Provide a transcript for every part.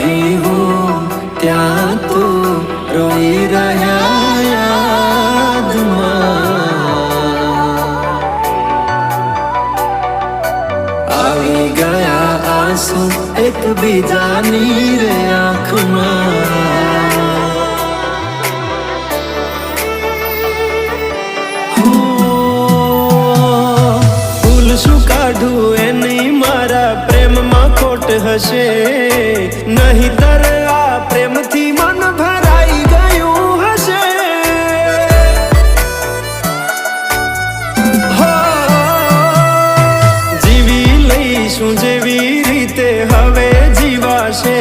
नहीं हूँ त्या तू रोई रहा याद આવી ગયા આંસુ એક બીજાની રે આંખમાં ભૂલ શું કાઢું એની મારા પ્રેમમાં ખોટ હશે નહીતર આ પ્રેમથી મન ભરાઈ ગયું હશે જીવી લઈશું જેવી રીતે હવે જીવાશે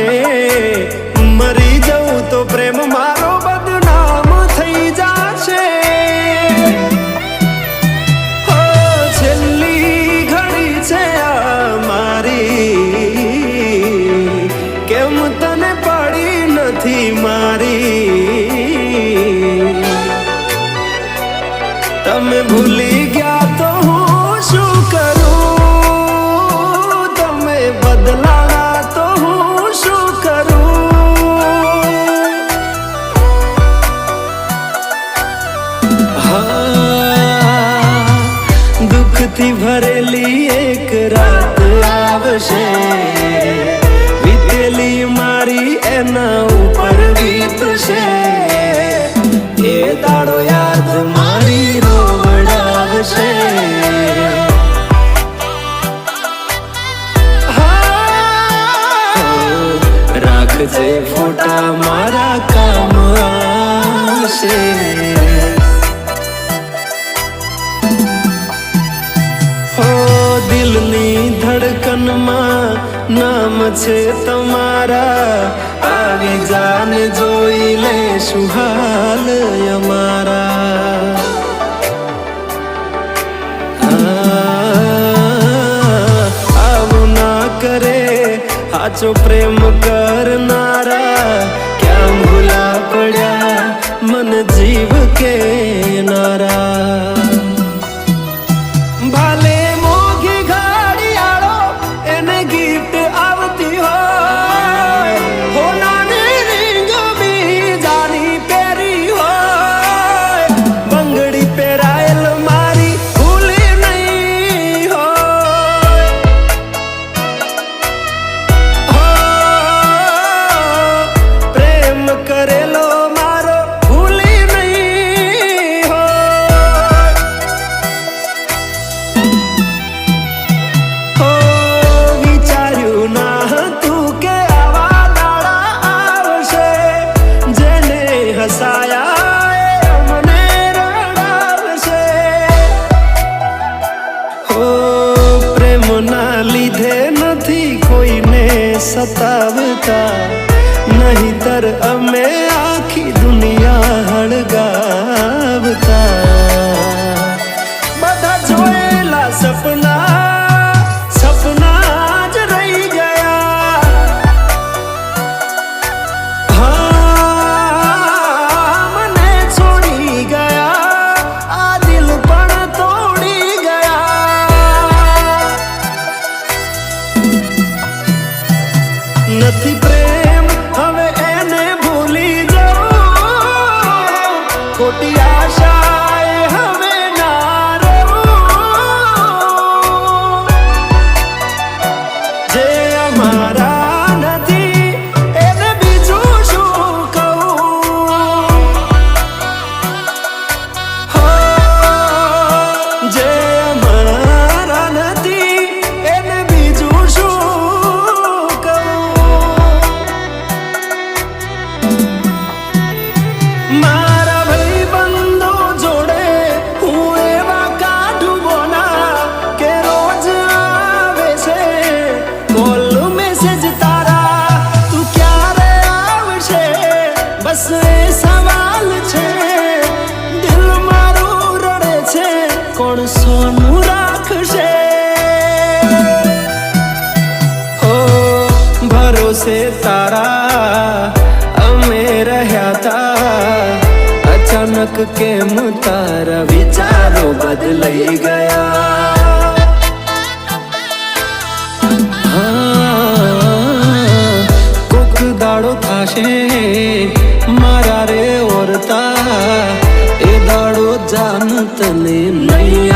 મરી જવું તો પ્રેમ મારો બદનામ થઈ જશે છેલ્લી ઘડી છે આ મારી કેમ તને પડી નથી મારી તમે ભૂલી ગયા તો હું શું કરું તમે બદલાના તો હું શું કરું હા દુઃખથી ભરેલી એક રાત આવશે વીતેલી મારી એના ઉપર વીતશે એ દાડો યાદ મારી રોવડાવશે રાખજે ફોટા મારા કામ આવશે દિલની ધડકનમાં નામ છે તમારા આવી જાન જોઈ લેશું હાલ અમારા આવું ના કરે સાચો પ્રેમ કરનારા ક્યાં ભૂલા પડ્યા મન જીવ કે નારા ભાલે મોઘી ઘડિયાળો એને ગિફ્ટ આવતી હોય હોનાની રીંગ બીજાની પહેરી હોય બંગડી પહેરાયેલ મારી ભૂલી નહીં હોય પ્રેમ કરેલો મારો ભૂલી નહીં હોય વિચાર્યું ના હતું કે આવા દાડા આવશે જેને હસાયા એ મને રડાવશે હો પ્રેમના લીધે નથી કોઈને સતાવતા નહીતર અમે આખી દુનિયા હળગાવતા બધા જોયેલા સપના જ રહી ગયા હા મને છોડી ગયા આ દિલ પણ તોડી ગયા નથી પ્રેમ હવે એને ભૂલી જાઉં ખોટી આશાએ હવે ના રહું જે અમારા નથી એને બીજું શું કહું હો જે અમારા નથી એને બીજું શું મારા ભાઈબંધો જોડે હું એવા કાઢું બોના કે રોજ આવે છે કોલ મેસેજ તારા તું ક્યારે આવશે બસ એ સવાલ છે દિલ મારું રડે છે કોણ સોનું રાખશે ઓ ભરોસે તારા અમે રહ્યા તા અચાનક કેમ તારા વિચારો બદલાઈ ગયા કોક થશે મારા રે ઓરતા એ દાડો જાન તને નહીં